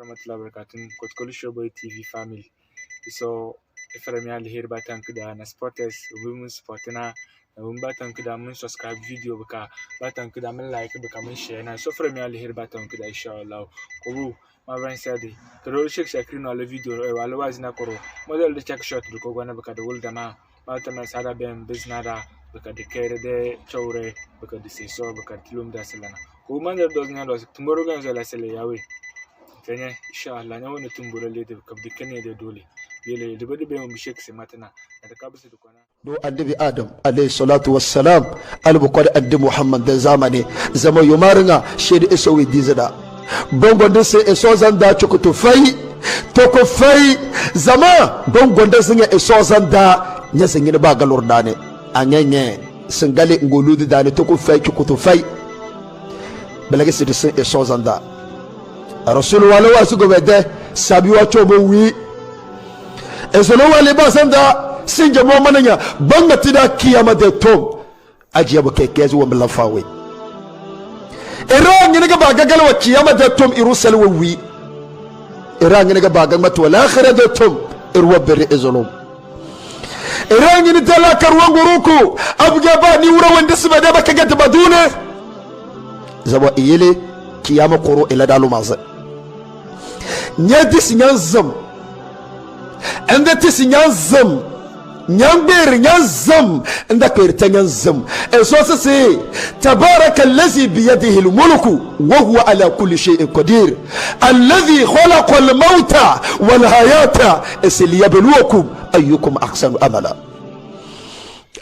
warahmatullahi wabarakatuh. Kotkolu Showboy TV family. So iframi alheri batan kuda na supporters mun supportina mun batan kuda mun subscribe video baka batan kuda mun like baka mun share na so iframi alheri batan kuda insha Allah. Ko ma ban sadi kero shek shakrin wala video wala wazina koro model de check shot ko gwana baka da wulda ma bata ma sada ben biznada baka de kere de chowre baka de so baka tilum da salana ko man da doznya do tomorrow gan zala sele yawe kenya insha Allah na wani tumbura le da kabdi kane da dole yele da bade bayan bishek sai matana da ka bisu dukwana do annabi adam alayhi salatu wassalam albuqad addi muhammad da zamane zama yumaringa shedi isowi dizada bongo de se eso zanda chukutu fai to ko fai zama bongo de singa eso zanda nya singine ba galor dane anyenye singale ngoludi dane to ko fai chukutu fai belage se de se eso zanda rasul wala wasu gobede sabi wato bo wi ezolo wale ba sanda sinje mo mananya banga tida kiyama de tom ajiya bo kekezi wo mlafawe iran ga ba gagal wa kiyama de tom irusal wo wi iran ga ba gagal mat wal akhirah de tom irwa bir ezolo iran ni tala karwan guruku abga ba ni wura wanda su bada baka ga tabadune zaba iyele kiyama qoro ila dalu mazan nyadis nyanzam anda tisi nyanzam nyambir nyanzam anda kirta nyanzam eso se tabaraka allazi bi yadihi almulku wa huwa ala kulli shay'in qadir alladhi khalaqa almauta wal hayata liyabluwakum ayyukum ahsanu amala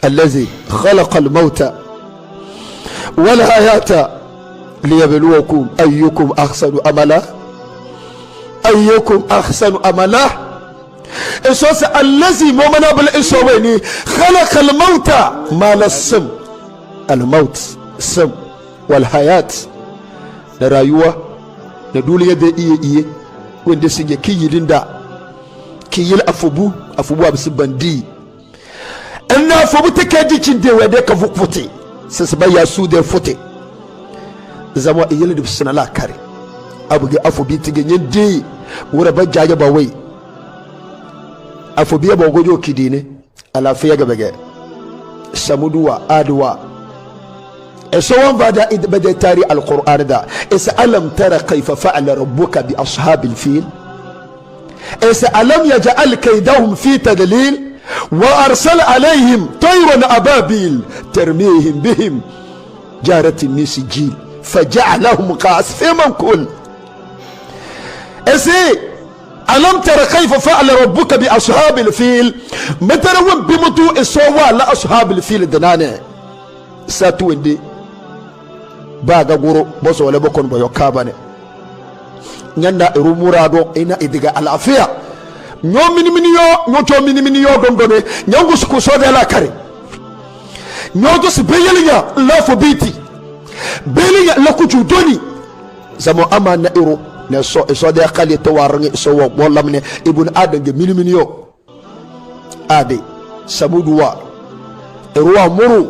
alladhi khalaqa almauta wal hayata liyabluwakum ayyukum ahsanu amala أيكم أحسن أملا إسوس الذي مؤمن بالإسواني خلق الموت مال السم الموت السم والحياة نرايوة ندول يد إيه وين سنجي كي يلندا كي يل أفبو أبسبندي أن أفبو تكادي تندي وديك فوق سسبايا سودة فوتي زمان يلد بسنا لا كاري abuge afobi tige nyende wura ba jaja ba wai afobi ba gojo kidine alafiya ga bege samuduwa adwa esawan bada bada tari alquran da alam tara kayfa fa'ala rabbuka bi ashabil fil alam yaj'al kaydahum fi tadlil wa arsala alayhim tayran ababil tarmihim bihim jarat nisjil faj'alahum qasfiman kull ألم ترى كيف فعل ربك بأصحاب الفيل متروم بمتو إسوا لا أصحاب الفيل دنانة ساتو إندي باغا غورو بوسو ولا بكون بيو كابانة نيانا إرومورادو إنا إدغا العافية نيو ميني منيو دونغوني نيو غسكو سودة لا كاري نيو دوس بيليا لا فبيتي بيليا لا كوجو دوني زمو أمان إرو so de khali to warngi so wo bolamne ibn adam ge mini yo ade sabuduwa ruwa muru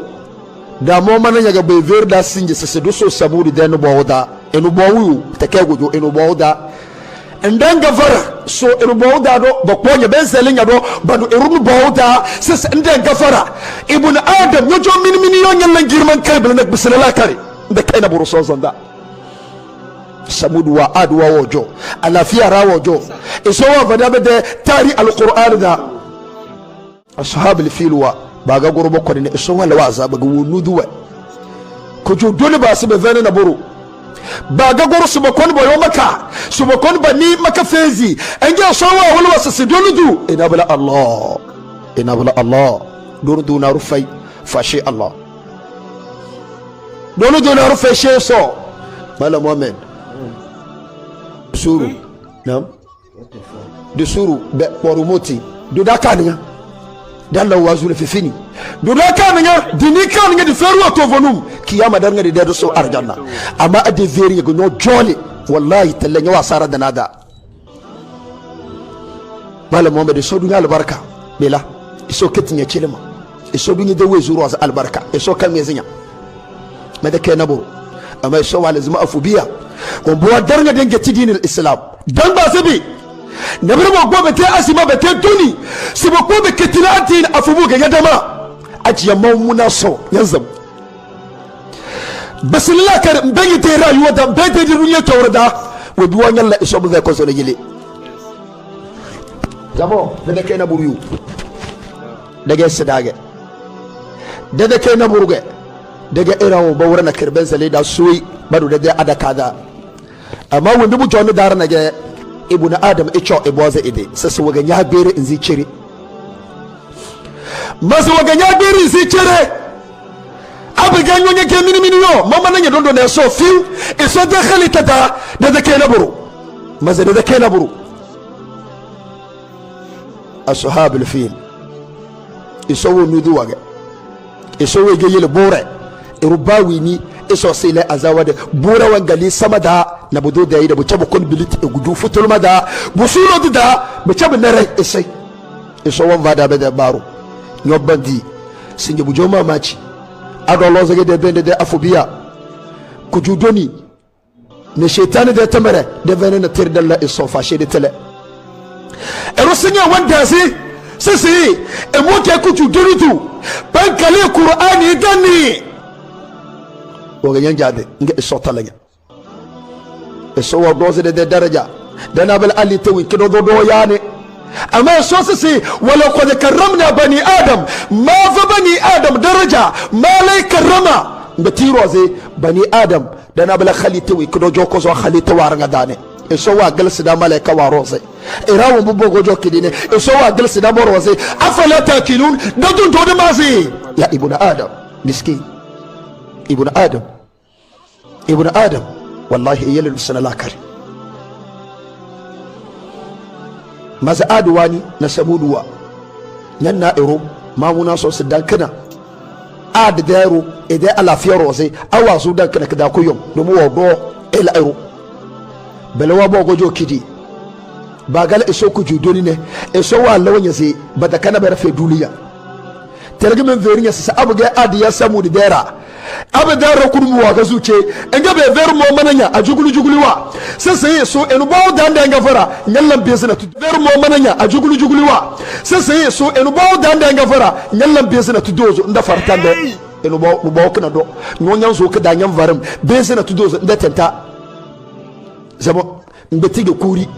da mo mananya ga be verda sinje se do so sabudu den bowda enu bowu te kegujo enu bowda ndanga fara so enu bowda do bokonya ben selinga do badu enu bowda se ndanga fara ibn adam yo jo mini yo nyalla girman kaybe nak bisala kare nda kayna buru so zonda samudu wa adwa wojo alafiya ra wojo isowa fada bade tari alquran da ashabul filwa baga gurbo ko ne isowa la waza baga wonuduwa ko jo dole ba su be vene na buru baga guru su bakon boyo maka su bakon bani maka fezi anje sowa wala wasa sidonudu inabla allah donudu na rufai fashi allah donudu na rufai sheso mala muhammad suru nam de suru be porumoti do dakaniga dalla wazule fi fini do dakaniga dini kaniga de feru to vonum kiyama darnga de so arjanna amma ade veri go no jole wallahi tallanya wasara da nada malam muhammad so dunya albarka bela iso ketinya chilima iso dunya de wezuru was albarka iso kalmezinya madake naburu amma iso wala zuma afubiya on bo darnga den geti dinil islam dan ba sabi na bar mo gobe te asima be te tuni sibo ko be ketilati afubu ga yadama ajiya mawmuna so yanzam basillah kar mbengi te rayuwa da mbete di runya tawrada we duwa nyalla iso bu ko so gele jamo da ke na buru daga sadage da ke na buruge daga irawo ba wurin kirben sale da suyi badu da adaka da amma wanda bu jonu dar na ga ibnu adam icho iboza ide sasa waga nya bere in zi cire masu waga nya bere in zi cire abiga nyonye ke mini yo mama nanya dondo na so fiu iso da khalita da ke na buru maza da ke na buru ashab al-fil iso nudu waga iso wege yele bore irubawi ni iso sile azawade bura wangali samada na budo da yida bucabu kon bilit e gudu futul mada busulo dida bucabu nare isai iso wan vada be da baro nyobandi singe bujo mamaci adolo zage de bende de afobiya kujudoni ne shaytan de tamare de vene na tirdalla iso fashe de tele ero singe wanda sisi emoke kujudoni tu bankale qur'ani dani وغيان جادي نجي الصوت لنا الصور دوز دي درجة دنا بالعلي توي كده دو يعني أما الصوصي ولو قد كرمنا بني آدم ما في بني آدم درجة ما لي كرمة بتيرو زي بني آدم دنا بالخلي توي كده جوكو زو خلي توارنا داني الصور جلس دا ملائكة واروزي إراو بوبو جو كديني الصور جلس دا مروزي أفلا تاكلون دون دون مازي يا ابن آدم مسكين ابن آدم والله يلي السنة لا كريم ماذا آدواني نسمودوا ننا إرو ما مناسو سدان كنا آد دارو إذا ألا فيروزي أوازو دان كنا كدا كيوم نمو وضو إلا إرو بلوا بوغو جو كدي باقال إسو كجودوني نه إسو والله يزي بدا كان برفي دوليا تلقى من فيرين يسسا أبغى آد يسامو دارا abe daro kurumu wa gazuche enga be ver mo mananya ajugulu wa sasa yeso enu bawo danda enga fara nyallam bezina tu ver mo mananya ajugulu wa sasa yeso enu bawo danda enga fara nyallam bezina tu dozo nda fartande enu bawo kana do nyonya zo ka danyam varam bezina tu dozo nda tenta zabo mbetige kuri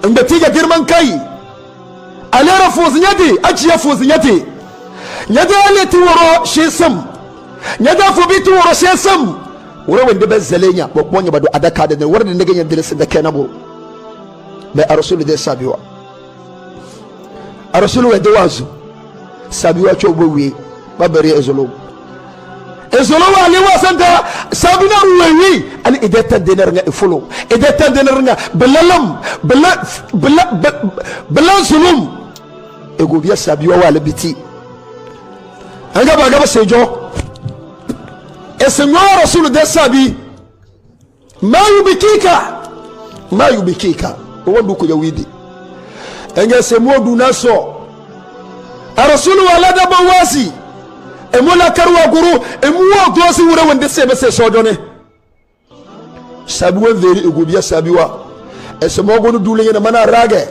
mbetige girman kai alera fozinyati ajiya fozinyati nyada aleti woro shisam nyada fobitu woro shisam woro wende bezalenya bokmonya bado adaka de woro de ngenya dilese de kenabo be arasul de sabiwa arasul wende wazu sabiwa chobowie babere ezolo wali wasanta sabina ruwi ali idata denar nga ifulu idata denar nga belalam bela zulum ego biya sabiwa wala biti anga baga sejo esmwa rasul de sabi ma yubikika wondu ko yawidi anga semwo dunaso arasul wala da bawasi emola karwa guru emuwa dosi wura wanda sebe se sodone sabiwa veri egobia sabiwa esmo gonu dule yana mana rage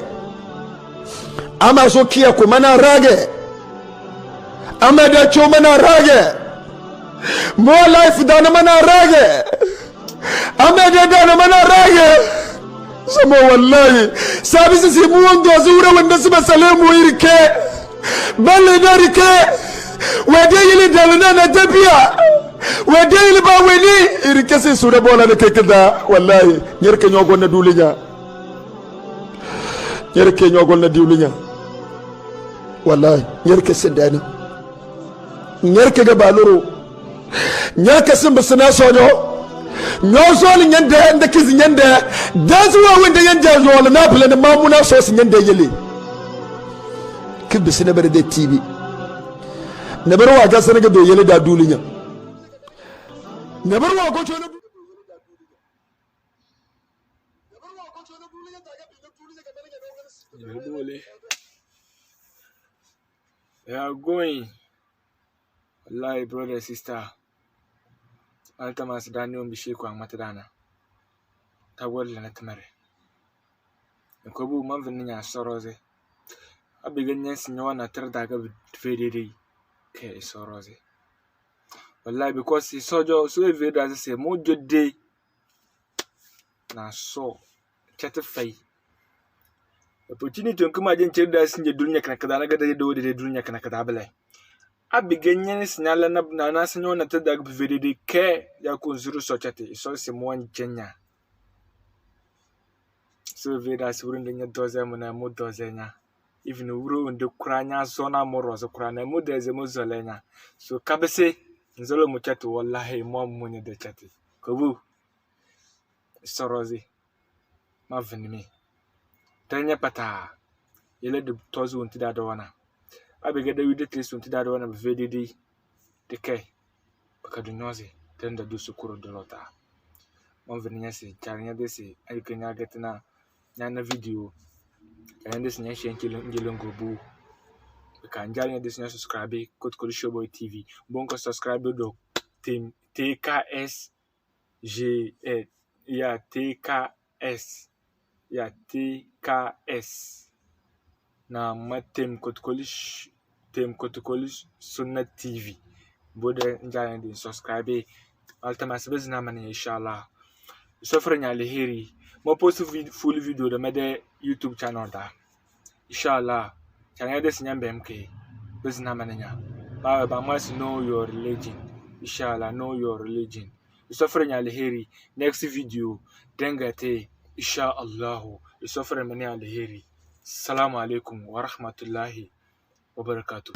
ama so kiya ko mana rage ama da cho mana rage mo life dana mana rage ama da dana mana rage samo wallahi sabi se mu wando wura wanda sebe salemu irke balle darike وديلي دلنا ندبيا وديلي باويني يركسي سوره بولا نكدا والله يركي نيوغول ندوليا يركي نيوغول ندوليا والله يركي سندانا يركي غبالورو يركي سمبسنا سونو نوزول نينده ndkiz nyende dazwa wende yende zol na plan mamuna sos nyende yeli kibisina berde tv neberwa ga sanage do yele da dulinya neberwa ko chono we are going live, brother, sister. Altamas Daniel Bishiku and Matadana. Tawal and Tamare. nkobu man vininya soroze abiganyen sinyawa na terdaga vedede ke soroze wallahi because sojo so video as say mo jode na so chete fay opportunity kuma den cheda sinje dunya kana kada na gada do de dunya kana kada bele abiganyen sinyala na sinyawa na terdaga vedede ke ya ko zuru so chete so se mo njenya so video as wurin den doze mo na mo doze nya even wuro nde kuranya zona moro zo kurana mo deze mo zolenya so kabese nzolo mo chate wallahi mo munye de chate kobu sorozi ma venimi tanya pata yele de tozu unti da wana abege de wide tlesu unti da wana vdd de ke bakadu nyozi tenda du sukuru de lota mo veninya se charnya de se ayikenya getina nyana video and this nation killing gobu can join this new subscribe Kotkoli Showboy TV bonko subscribe do team TKS TKS na matem Kotkoli Sunna TV bode join the subscribe altama sabazina mani inshallah so frenya leheri mo post full video da mede YouTube channel da inshallah channel this nyambe mk bezina mananya ba must know your religion inshallah know your religion so frenya leheri next video dengate inshallah so frenya leheri assalamu alaikum wa rahmatullahi wa barakatuh